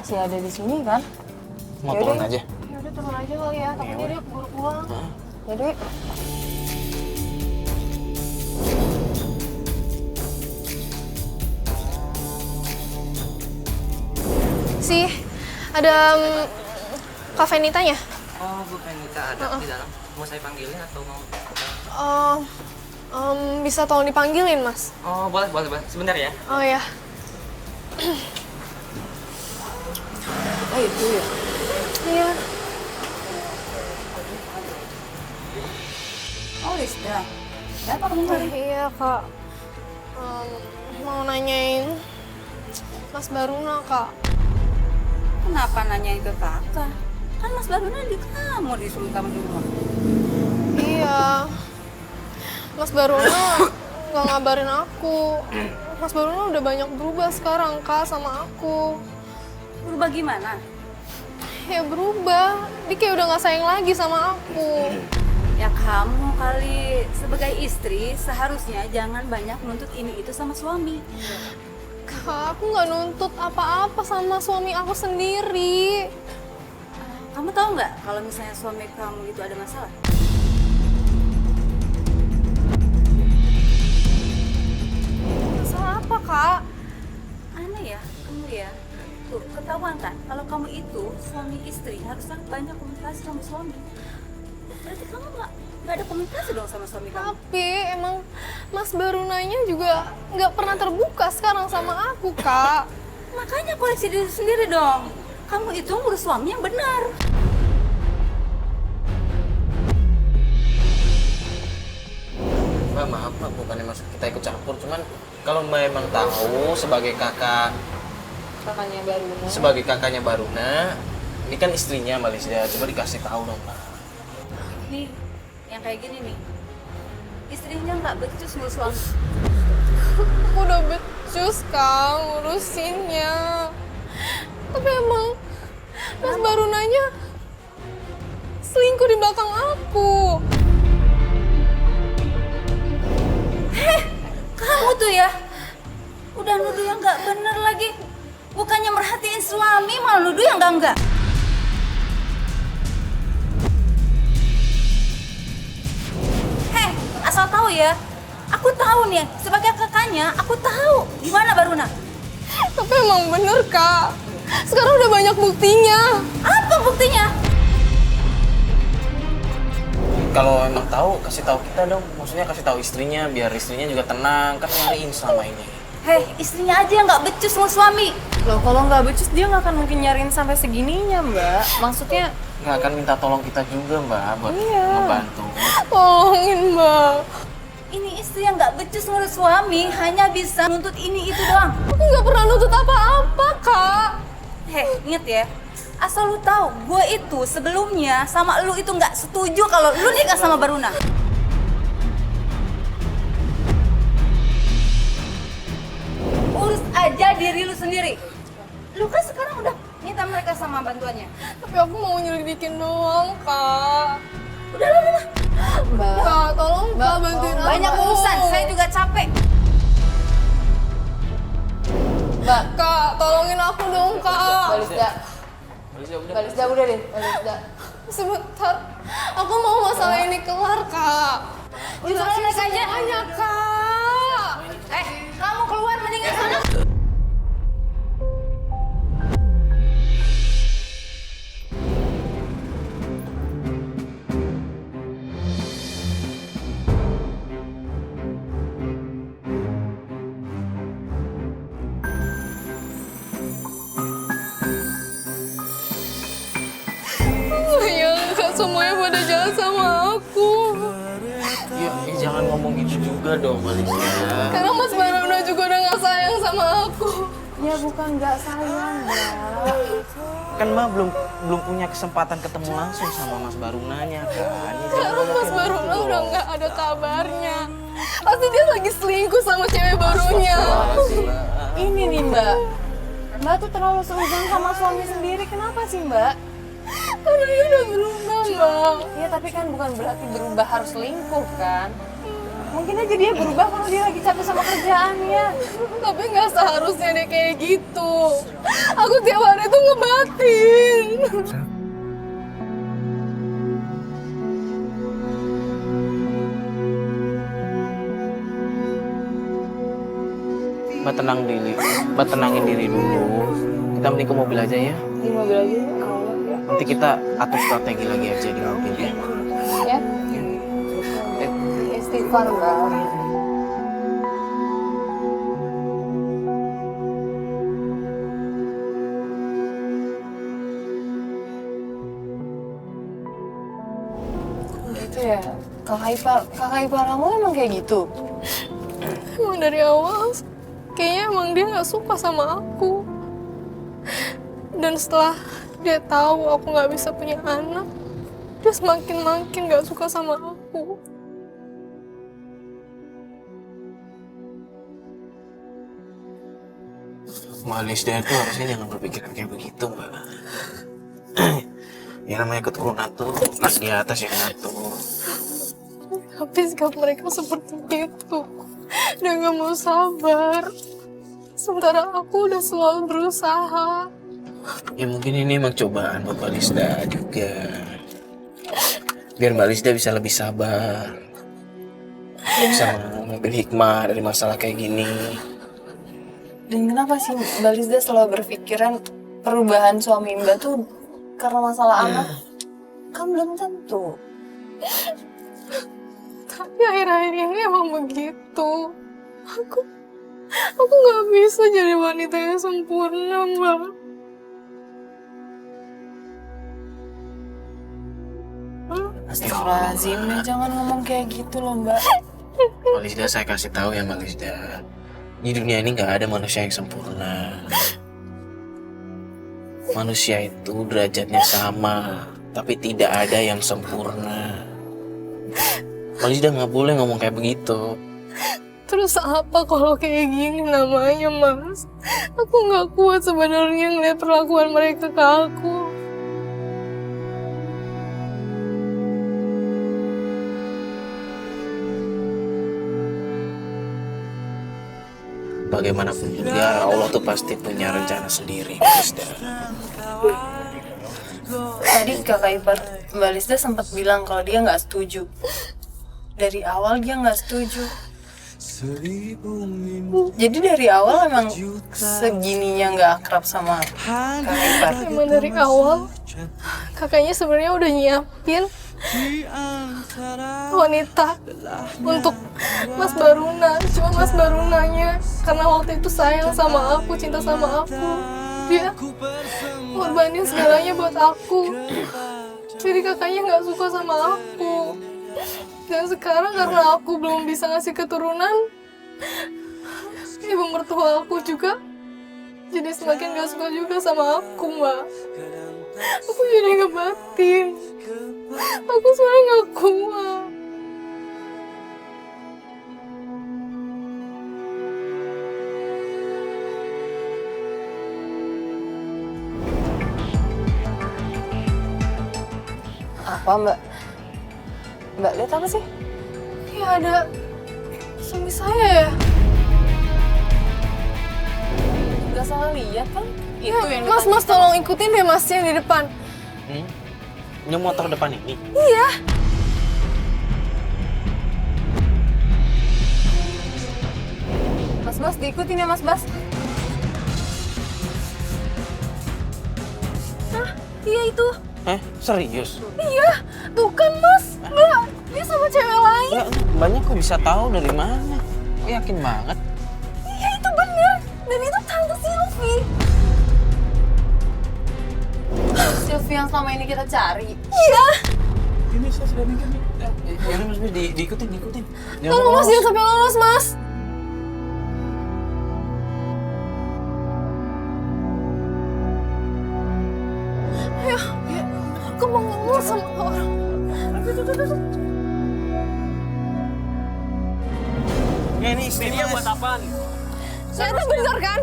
masih ada di sini kan? Mau turun aja? Ya udah turun aja kali ya, takutnya dia keburu pulang. Yaudah yuk. Sih, ada Kak Venitanya? Oh, Bu Venita ada di dalam. Mau saya panggilin atau mau? Bisa tolong dipanggilin, Mas? Oh, boleh. Sebentar ya. Oh ya. Oh itu ya? Iya. Oh Rizda, kenapa kamu kali? Iya, Kak. Mau nanyain Mas Baruna, Kak. Kenapa nanyain ke kakak? Kan Mas Baruna di kamu, disuruh kamu di rumah. Iya. Mas Baruna nggak ngabarin aku. Mas Baruna udah banyak berubah sekarang, Kak, sama aku. Berubah gimana? Ya berubah. Dia kayak udah nggak sayang lagi sama aku. Ya kamu kali sebagai istri seharusnya jangan banyak menuntut ini itu sama suami. Kak, aku nggak nuntut apa-apa sama suami aku sendiri. Kamu tahu nggak kalau misalnya suami kamu itu ada masalah? Masalah apa, Kak? Aneh ya, kamu ya. Tuh, ketahuan kan kalau kamu itu suami istri harusnya banyak komunikasi sama suami. Berarti kamu nggak ada komunikasi dong sama suami kamu. Tapi emang Mas Barunanya juga nggak pernah terbuka sekarang sama aku, Kak. Makanya koleksi diri sendiri dong. Kamu itu ngurus suami yang benar. Mbak, maaf Mbak, bukannya maksud kita ikut campur, cuman kalau Mbak emang tahu sebagai kakaknya Baruna, ini kan istrinya Mbak Lisda, coba dikasih tahu dong Mbak. Nih, yang kayak gini nih. Istrinya nggak becus ngurus suami. Aku udah becus, Kak, ngurusinnya. Tapi emang Mas Barunanya selingkuh di belakang aku. Kamu tuh ya, udah nuduh yang nggak bener lagi. Bukannya merhatiin suami, malah nuduh yang enggak. Asal tahu ya, aku tahu nih, sebagai kakaknya, aku tahu gimana Baruna. Tapi emang bener, Kak. Sekarang udah banyak buktinya. Apa buktinya? Kalau emang tahu, kasih tahu kita dong. Maksudnya kasih tahu istrinya, biar istrinya juga tenang, kan nyariin selama ini. Hei, istrinya aja yang nggak becus sama suami. Loh, kalau nggak becus dia nggak akan mungkin nyariin sampai segininya, Mbak. Maksudnya Nggak akan minta tolong kita juga Mbak, buat membantu. tolongin, Mbak. Ini istri yang nggak becus ngurus suami, hanya bisa nuntut ini itu doang. Aku nggak pernah nuntut apa-apa, Kak. Hei, inget ya, asal lu tahu, gue itu sebelumnya sama lu itu nggak setuju kalau lu nikah sama Baruna. Urus aja diri lu sendiri. Lu kan sekarang udah minta mereka sama bantuannya. Tapi aku mau nyelidikin doang, Kak. Udah lah. Mbak. Kak, tolong Mbak bantuin aku. Banyak urusan, saya juga capek. Mbak, Kak, tolongin aku dong, Kak. Balisda udah deh, Balisda. Sebentar, aku mau masalah ini kelar, Kak. Jelasin Jelasin aja. semuanya, Kak. Kamu keluar mendingan sana. Kak, semuanya pada jahat sama aku. Ya, jangan ngomong gitu juga dong Balisda. Karena Mas Baruna juga udah gak sayang sama aku. Ya bukan nggak sayang, Mbak. Kan Mbak belum punya kesempatan ketemu langsung sama Mas Barunanya kan. Ya, Sekarang Mas Baruna udah gak ada kabarnya. Pasti dia lagi selingkuh sama cewek barunya. Ini nih, Mbak. Mbak tuh terlalu seuzon sama suami sendiri. Kenapa sih, Mbak? Karena dia udah berubah, Bang. Ya tapi kan bukan berarti berubah harus selingkuh kan? Mungkin aja dia berubah kalau dia lagi capek sama kerjaannya. Tapi nggak seharusnya dia kayak gitu. Aku tiap hari tuh ngebatin. Mbak tenang diri, Mbak tenangin diri dulu. Kita mending ke mobil aja ya. Di mobil aja ya. Nanti kita atur strategi lagi aja di mobil ya. Ya. Istighfar, Mbak. Gitu ya. Kakak ipar kamu emang kayak gitu? Emang dari awal, kayaknya emang dia nggak suka sama aku. Dan setelah dia tahu aku nggak bisa punya anak, dia semakin makin nggak suka sama aku. Mbak Lisda itu harusnya jangan berpikiran kayak begitu, Mbak. Ya namanya keturunan tuh pas di atas yang ngatur. Tapi sikap mereka seperti itu. Dia nggak mau sabar. Sementara aku udah selalu berusaha. Ya mungkin ini emang cobaan buat Mbak Lisda juga. Biar Mbak Lisda bisa lebih sabar. Bisa mengambil hikmah dari masalah kayak gini. Dan kenapa sih Mbak Lisda selalu berpikiran perubahan suami Mbak tuh karena masalah anak? Kan belum tentu. Tapi akhir-akhir ini emang begitu. Aku nggak bisa jadi wanita yang sempurna, Mbak. Astagfirullahaladzim, jangan ngomong kayak gitu loh Mbak. Mbak Lisda, saya kasih tahu ya Mbak Lisda. Di dunia ini nggak ada manusia yang sempurna. Manusia itu derajatnya sama, tapi tidak ada yang sempurna. Mbak Lisda nggak boleh ngomong kayak begitu. Terus apa kalau kayak gini namanya, Mas? Aku nggak kuat sebenarnya ngeliat perlakuan mereka ke aku. Bagaimanapun juga, Allah tuh pasti punya rencana sendiri, Mbak Lisda. Tadi kakak ipar Mbak Lisda sempat bilang kalau dia nggak setuju. Dari awal dia nggak setuju. Jadi dari awal emang segininya nggak akrab sama kakak ipar. Emang dari awal, kakaknya sebenarnya udah nyiapin wanita untuk Mas Baruna. Cuma Mas Barunanya karena waktu itu sayang sama aku, cinta sama aku, dia ngorbanin segalanya buat aku. Jadi kakaknya nggak suka sama aku. Dan sekarang karena aku belum bisa ngasih keturunan, ibu mertua aku juga jadi semakin gak suka juga sama aku, Mbak. Aku jadi ngebatin. Aku sebenarnya gak kuat. Apa Mbak? Mbak lihat apa sih? Ya ada suami saya ya. Gak salah lihat kan? Ya, Mas tolong ikutin deh Mas yang di depan. Ini motor depan ini. Iya. Mas Bas diikutin ya Mas Bas. Hah? Iya itu. Serius? Iya. Tuh kan Mas. Mbak, dia sama cewek lain. Ya, banyak kok bisa tahu dari mana? Aku yakin banget. Iya itu bener. Dan itu Tante Sylvie. Sylvie yang selama ini kita cari. Iya. Ini saya sudah mikir nih. Ya Mas, diikutin. Tolong Mas, jangan sampai lolos Mas. Ayo, aku mau ngomong sama orang. Ya ini istrinya buat apaan? Ternyata bener kan?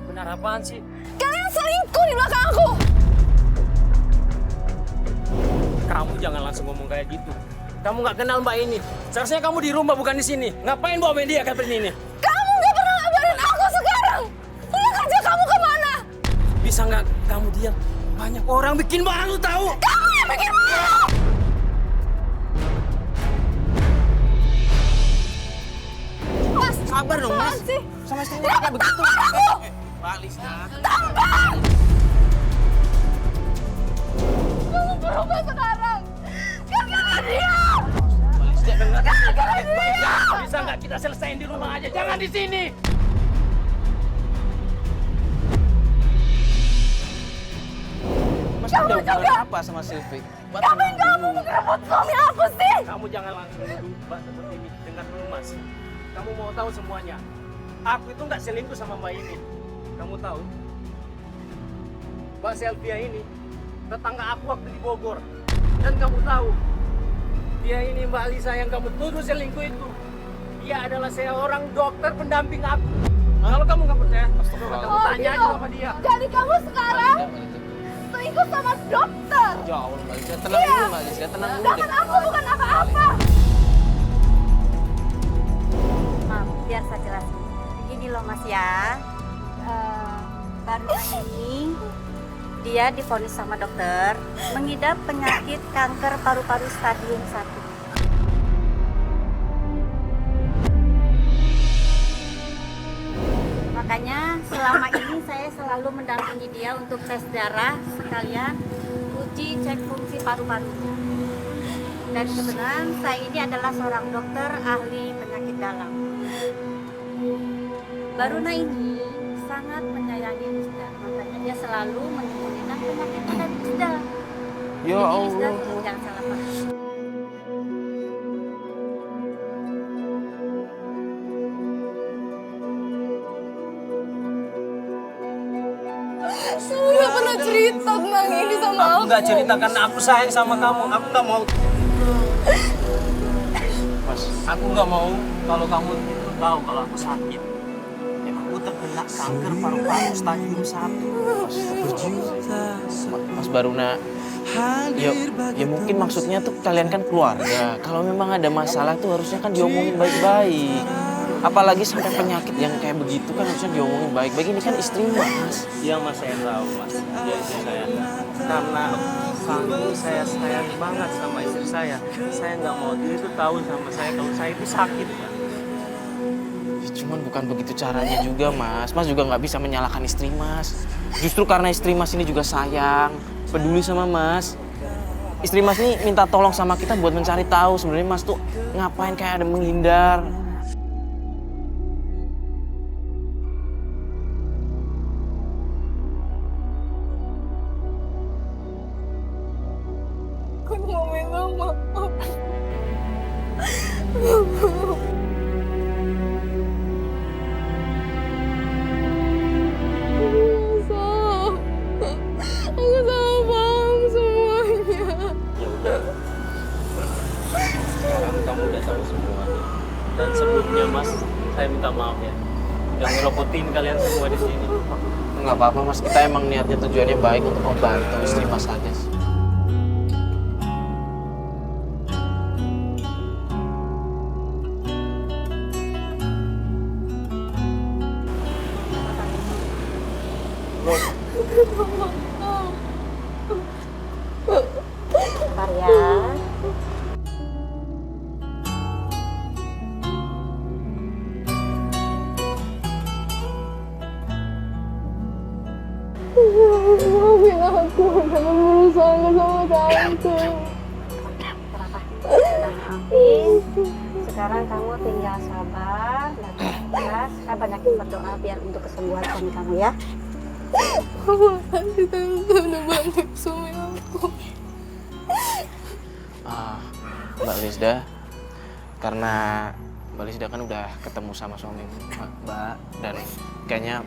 Benar apaan sih? Kalian selingkuh di belakang aku. Kamu jangan langsung ngomong kayak gitu. Kamu nggak kenal Mbak ini. Seharusnya kamu di rumah bukan di sini. Ngapain bawa media seperti ini? Kamu gak pernah ngabarin aku sekarang. Pulang kerja kamu kemana? Bisa nggak kamu diam? Banyak orang bikin malu tahu. Kamu yang bikin malu. Mas, Sabar dong, Mas. sih? Sama istrinya kayak begitu. Mbak Lisda. Tampar! Kamu berubah sekarang. Gara-gara dia. Gara-gara dia. Bisa nggak kita selesaiin di rumah aja? Jangan di sini. Mas udah hubungan apa sama Silvi? Ngapain kamu ngerebut suami aku sih? Kamu jangan langsung duduk Mbak seperti ini. Dengar dulu Mas. Kamu mau tahu semuanya. Aku itu nggak selingkuh sama Mbak ini. Kamu tahu? Mbak Selvia ini tetangga aku waktu di Bogor. Dan kamu tahu, dia ini Mbak Lisa yang kamu tuduh selingkuh itu. Dia adalah seorang dokter pendamping aku. Kalau kamu nggak percaya, kamu tanya aja sama dia. Jadi kamu sekarang selingkuh sama dokter. Ya Allah, Mbak Lisda. Tenang dulu, Mbak Lisda. Tenang dulu. Sedangkan aku bukan apa-apa. Maaf, biar saya jelasin. Begini loh Mas ya, baru ini dia divonis sama dokter mengidap penyakit kanker paru-paru stadium 1. Makanya selama ini saya selalu mendampingi dia untuk tes darah sekalian uji cek fungsi paru-parunya. Dan kebetulan saya ini adalah seorang dokter ahli penyakit dalam. Baruna ini sangat menyayangi Lisda, makanya dia selalu menyembunyikan penyakitnya dari Lisda. Ya Jadi Lisda Allah. jangan salah paham. Kamu gak pernah cerita tentang ini sama Aku aku. nggak cerita karena aku sayang sama kamu. Aku nggak mau. Mas, aku nggak mau kalau kamu itu tahu kalau aku sakit. Ya, aku terkena kanker paru-paru stadium 1. Mas Baruna, ya mungkin maksudnya tuh kalian kan keluarga. Kalau memang ada masalah tuh harusnya kan diomongin baik-baik. Apalagi sampai penyakit yang kayak begitu kan harusnya diomongin baik-baik. Ini kan istri Mas. Iya Mas, saya tahu Mas. Dia istri saya. Karena saya sayang banget sama istri saya. Saya nggak mau dia itu tahu sama saya kalau saya itu sakit. Mas. Ya, cuman bukan begitu caranya juga Mas. Mas juga nggak bisa menyalahkan istri Mas. Justru karena istri Mas ini juga sayang, peduli sama Mas. Istri Mas ini minta tolong sama kita buat mencari tahu sebenarnya Mas tuh ngapain kayak ada menghindar. Aku mau minta maaf. Aku salah paham semuanya. Ya udah. Sekarang kamu udah tahu semuanya. Dan sebelumnya Mas, saya minta maaf ya. Udah ngerepotin kalian semua di sini. Nggak apa-apa Mas, kita emang niatnya tujuannya baik untuk membantu istri Mas aja sih. Bentar ya. Maafin aku karena berusaha sama tante. Hafiz, sekarang kamu tinggal sabar dan ikhlas. Saya banyakin berdoa biar untuk kesembuhan suami kamu ya. Makasih tante udah bantu suami aku. Mbak Lisda, karena Mbak Lisda kan udah ketemu sama suami Mbak dan kayaknya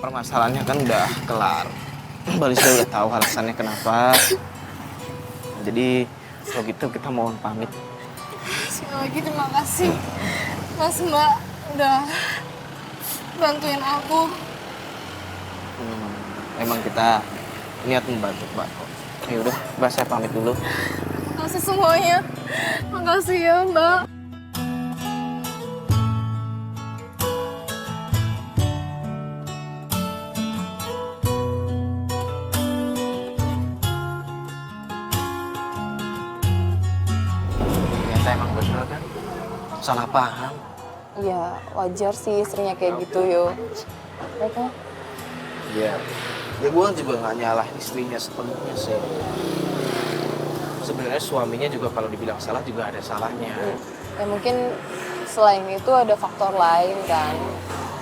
permasalahannya kan udah kelar. Mbak Lisda udah tahu alasannya kenapa. Jadi kalau gitu kita mohon pamit. Sekali lagi terima kasih Mas Mbak udah bantuin aku. Emang kita niat membantu Mbak. Ya udah, Mbak saya pamit dulu. kasih semuanya. Makasih ya, Mbak. Ternyata emang bener kan? Salah paham. Ya wajar sih istrinya kayak gitu yo. Ya kan? Iya. Ya gue juga nggak nyalahin istrinya sepenuhnya sih. Sebenarnya suaminya juga kalau dibilang salah juga ada salahnya. Ya mungkin selain itu ada faktor lain kan.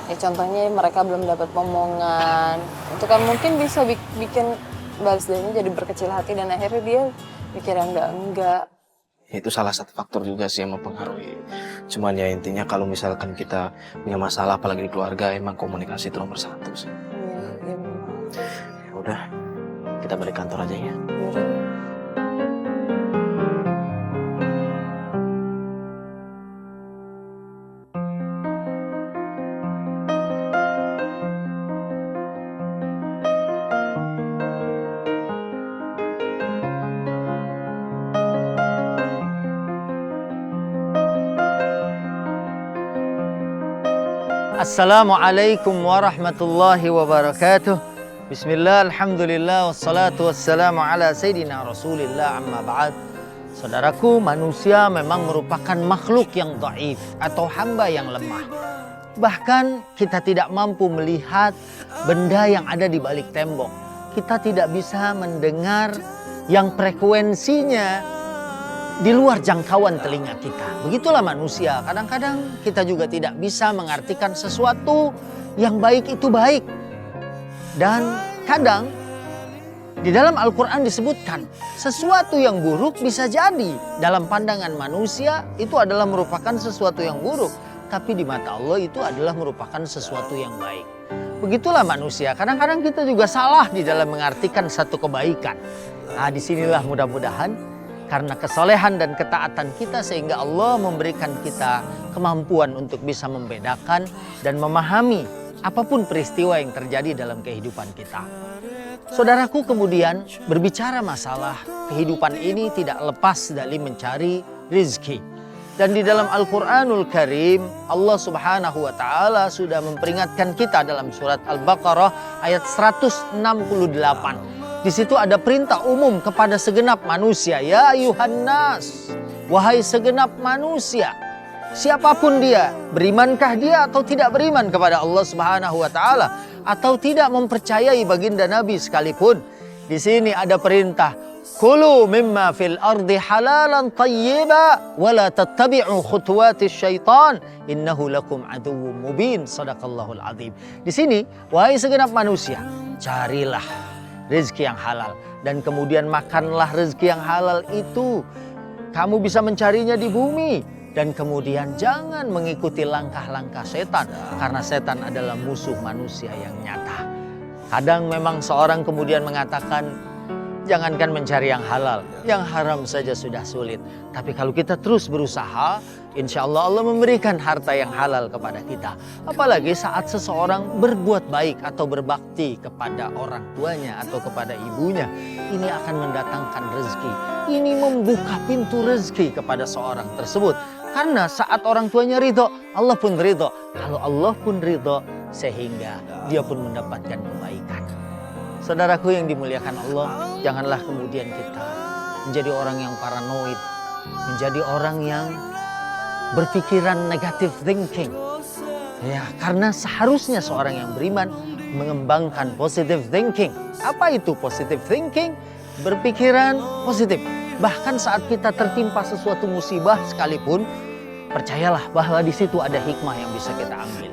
Ya contohnya mereka belum dapat omongan. Itu kan mungkin bisa bikin Balisdanya jadi berkecil hati dan akhirnya dia mikir yang enggak. Itu salah satu faktor juga sih yang mempengaruhi. Cuman ya intinya kalau misalkan kita punya masalah apalagi di keluarga, emang komunikasi itu nomor satu sih. Iya, iya memang. Ya udah, kita balik kantor aja ya. Iya. Assalamualaikum warahmatullahi wabarakatuh. Bismillah, alhamdulillah, wassalatu wassalamu ala sayyidina rasulillah, amma ba'd. Saudaraku, manusia memang merupakan makhluk yang dhaif atau hamba yang lemah. Bahkan kita tidak mampu melihat benda yang ada di balik tembok. Kita tidak bisa mendengar yang frekuensinya di luar jangkauan telinga kita. Begitulah manusia. Kadang-kadang kita juga tidak bisa mengartikan sesuatu yang baik itu baik. Dan kadang di dalam Al-Quran disebutkan sesuatu yang buruk bisa jadi dalam pandangan manusia itu adalah merupakan sesuatu yang buruk. Tapi di mata Allah itu adalah merupakan sesuatu yang baik. Begitulah manusia. Kadang-kadang kita juga salah di dalam mengartikan satu kebaikan. Nah, disinilah mudah-mudahan karena kesolehan dan ketaatan kita sehingga Allah memberikan kita kemampuan untuk bisa membedakan dan memahami apapun peristiwa yang terjadi dalam kehidupan kita. Saudaraku, kemudian berbicara masalah kehidupan ini tidak lepas dari mencari rezeki. Dan di dalam Al-Quranul Karim Allah Subhanahu wa Ta'ala sudah memperingatkan kita dalam surat Al-Baqarah ayat 168. Di situ ada perintah umum kepada segenap manusia. Ya ayuhan nas, wahai segenap manusia. Siapapun dia, berimankah dia atau tidak beriman kepada Allah Subhanahu wa Ta'ala, atau tidak mempercayai baginda Nabi sekalipun. Di sini ada perintah, kulu mimma fil ardi halalan tayyiba wa la tattabi'u khutuwatis syaitan innahu lakum aduwwum mubin. Shadaqallahul azim. Di sini, wahai segenap manusia, carilah rezeki yang halal. Dan kemudian makanlah rezeki yang halal itu. Kamu bisa mencarinya di bumi. Dan kemudian jangan mengikuti langkah-langkah setan. Karena setan adalah musuh manusia yang nyata. Kadang memang seorang kemudian mengatakan, jangankan mencari yang halal, yang haram saja sudah sulit. Tapi kalau kita terus berusaha, insya Allah Allah memberikan harta yang halal kepada kita. Apalagi saat seseorang berbuat baik atau berbakti kepada orang tuanya atau kepada ibunya. Ini akan mendatangkan rezeki. Ini membuka pintu rezeki kepada seorang tersebut. Karena saat orang tuanya ridho, Allah pun ridho. Kalau Allah pun ridho, sehingga dia pun mendapatkan kebaikan. Saudaraku yang dimuliakan Allah, janganlah kemudian kita menjadi orang yang paranoid, menjadi orang yang berpikiran negative thinking. Ya, karena seharusnya seorang yang beriman mengembangkan positive thinking. Apa itu positive thinking? Berpikiran positif. Bahkan saat kita tertimpa sesuatu musibah sekalipun, percayalah bahwa di situ ada hikmah yang bisa kita ambil.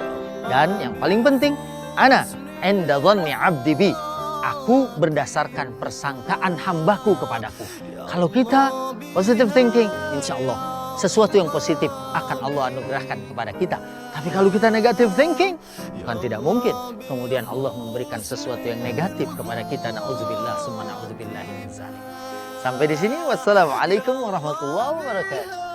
Dan yang paling penting, ana inda dhanni 'abdi bi. Aku berdasarkan persangkaan hambaku kepadaku. Kalau kita positive thinking, insya Allah sesuatu yang positif akan Allah anugerahkan kepada kita. Tapi kalau kita negative thinking, bukan tidak mungkin. Kemudian Allah memberikan sesuatu yang negatif kepada kita. Na'udzubillah, summa na'udzubillah min dzalik. Sampai di sini. Wassalamualaikum warahmatullahi wabarakatuh.